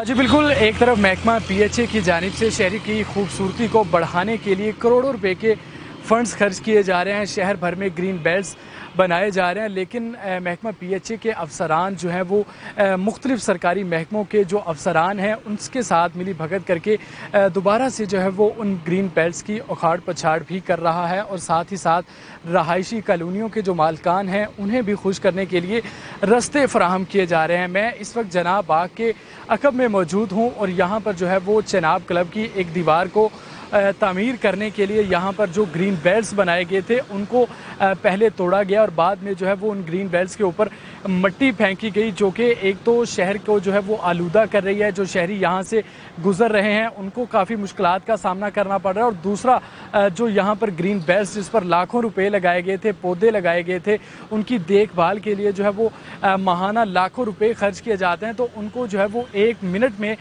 जी बिल्कुल, एक तरफ महकमा पीएचए की जानिब से शहर की खूबसूरती को बढ़ाने के लिए करोड़ों रुपए के फंड्स खर्च किए जा रहे हैं। शहर भर में ग्रीन बेल्ट्स बनाए जा रहे हैं, लेकिन महकमा पीएचए के अफसरान जो हैं वो मुख्तलिफ सरकारी महकमों के जो अफसरान हैं उनके साथ मिली भगत करके दोबारा से जो है वो उन ग्रीन बेल्ट्स की उखाड़ पछाड़ भी कर रहा है, और साथ ही साथ रहायशी कॉलोनियों के जो मालकान हैं उन्हें भी खुश करने के लिए रस्ते फराहम किए जा रहे हैं। मैं इस वक्त जनाब बाग के अकब में मौजूद हूँ, और यहाँ पर जो है वो चनाब क्लब की एक दीवार को तामीर करने के लिए यहाँ पर जो ग्रीन बेल्ट्स बनाए गए थे उनको पहले तोड़ा गया, और बाद में जो है वो उन ग्रीन बेल्ट्स के ऊपर मट्टी फेंकी गई, जो कि एक तो शहर को जो है वो आलूदा कर रही है। जो शहरी यहाँ से गुजर रहे हैं उनको काफ़ी मुश्किलात का सामना करना पड़ रहा है, और दूसरा जो यहाँ पर ग्रीन बेल्ट्स जिस पर लाखों रुपए लगाए गए थे, पौधे लगाए गए थे, उनकी देखभाल के लिए जो है वो माहाना लाखों रुपए खर्च किए जाते हैं, तो उनको जो है वो 1 मिनट में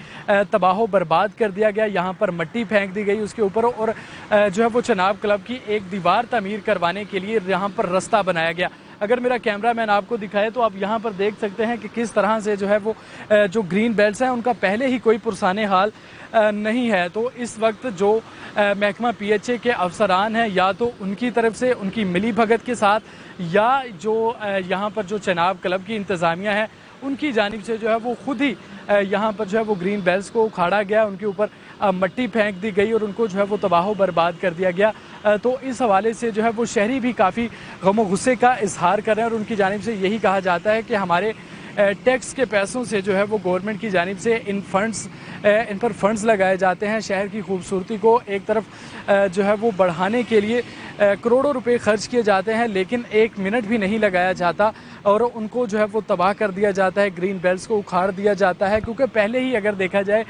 तबाह बर्बाद कर दिया गया। यहाँ पर मट्टी फेंक दी गई उसके ऊपर, और जो है वो चनाब क्लब की एक दीवार तामीर करवाने के लिए यहाँ पर रास्ता बनाया गया। अगर मेरा कैमरामैन आपको दिखाए तो आप यहाँ पर देख सकते हैं कि किस तरह से जो है वो जो ग्रीन बेल्ट्स हैं उनका पहले ही कोई पुरसाने हाल नहीं है। तो इस वक्त जो महकमा पीएचए के अफसरान हैं, या तो उनकी तरफ से उनकी मिली भगत के साथ, या जो यहाँ पर जो चनाब क्लब की इंतज़ामिया है उनकी जानिब से जो है वो खुद ही यहाँ पर जो है वो ग्रीन बेल्ट्स को उखाड़ा गया, उनके ऊपर मट्टी फेंक दी गई और उनको जो है वो तबाह बर्बाद कर दिया गया। तो इस हवाले से जो है वो शहरी भी काफ़ी गम गुस्से का इजहार कर रहे हैं, और उनकी जानिब से यही कहा जाता है कि हमारे टैक्स के पैसों से जो है वो गवर्नमेंट की जानिब से इन पर फंड्स लगाए जाते हैं। शहर की खूबसूरती को एक तरफ जो है वो बढ़ाने के लिए करोड़ों रुपए खर्च किए जाते हैं, लेकिन 1 मिनट भी नहीं लगाया जाता और उनको जो है वो तबाह कर दिया जाता है, ग्रीन बेल्ट्स को उखाड़ दिया जाता है। क्योंकि पहले ही अगर देखा जाए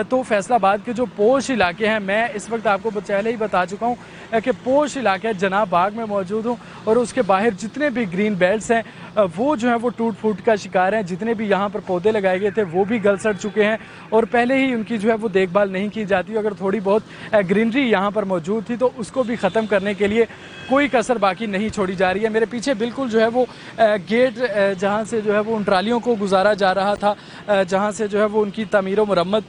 तो फैसलाबाद के जो पोश इलाके हैं, मैं इस वक्त आपको पहले ही बता चुका हूँ कि पोश इलाके जनाब बाग में मौजूद हूँ, और उसके बाहर जितने भी ग्रीन बेल्ट्स हैं वो जो है वो टूट फूट का शिकार हैं। जितने भी यहाँ पर पौधे लगाए गए थे वो भी गल सड़ चुके हैं, और पहले ही उनकी जो है वो देखभाल नहीं की जाती। अगर थोड़ी बहुत ग्रीनरी यहाँ पर मौजूद थी तो उसको भी ख़त्म करने के लिए कोई कसर बाकी नहीं छोड़ी जा रही है। मेरे पीछे बिल्कुल जो है वो गेट जहाँ से जो है वो उन ट्रालियों को गुजारा जा रहा था, जहाँ से जो है वो उनकी तामीर व मरम्मत,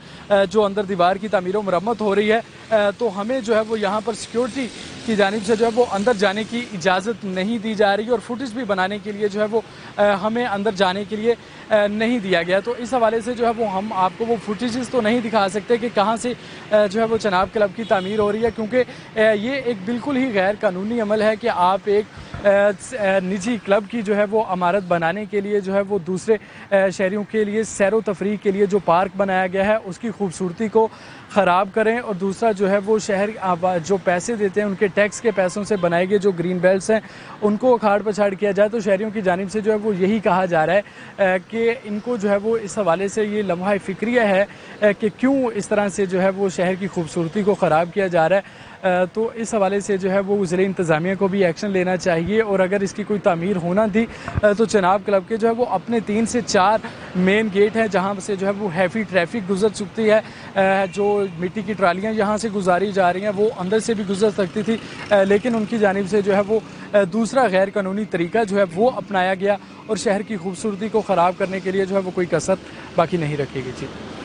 जो अंदर दीवार की तामीर व मरम्मत हो रही है, तो हमें जो है वो यहाँ पर सिक्योरिटी की जानिब से जो है वो अंदर जाने की इजाज़त नहीं दी जा रही, और फुटेज भी बनाने के लिए जो है वो हमें अंदर जाने के लिए नहीं दिया गया। तो इस हवाले से जो है वो हम आपको वो फुटेजेस तो नहीं दिखा सकते कि कहाँ से जो है वो चनाब क्लब की तामीर हो रही है, क्योंकि ये एक बिल्कुल ही गैर कानूनी अमल है कि आप एक निजी क्लब की जो है वो इमारत बनाने के लिए जो है वो दूसरे शहरियों के लिए सैरो तफरीह के लिए जो पार्क बनाया गया है उसकी खूबसूरती को ख़राब करें, और दूसरा जो है वो शहर जो पैसे देते हैं उनके टैक्स के पैसों से बनाए गए जो ग्रीन बेल्ट्स हैं उनको उखाड़ पछाड़ किया जाए। तो शहरियों की जानिब से जो है वो यही कहा जा रहा है कि इनको जो है वो इस हवाले से ये लम्हा फ़िक्रिया है कि क्यों इस तरह से जो है वो शहर की खूबसूरती को ख़राब किया जा रहा है। तो इस हवाले से जो है वो ज़िले इंतज़ामिया को भी एक्शन लेना चाहिए, और अगर इसकी कोई तामीर होना थी तो चनाब क्लब के जो है वो अपने 3 से 4 मेन गेट हैं जहाँ से जो है वो हैवी ट्रैफिक गुजर चुकती है। जो मिट्टी की ट्रालियाँ यहाँ से गुजारी जा रही हैं वो अंदर से भी गुजर सकती थी, लेकिन उनकी जानिब से जो है वो दूसरा गैर कानूनी तरीका जो है वो अपनाया गया, और शहर की खूबसूरती को ख़राब करने के लिए जो है वो कोई कसर बाकी नहीं रखेगी। जी।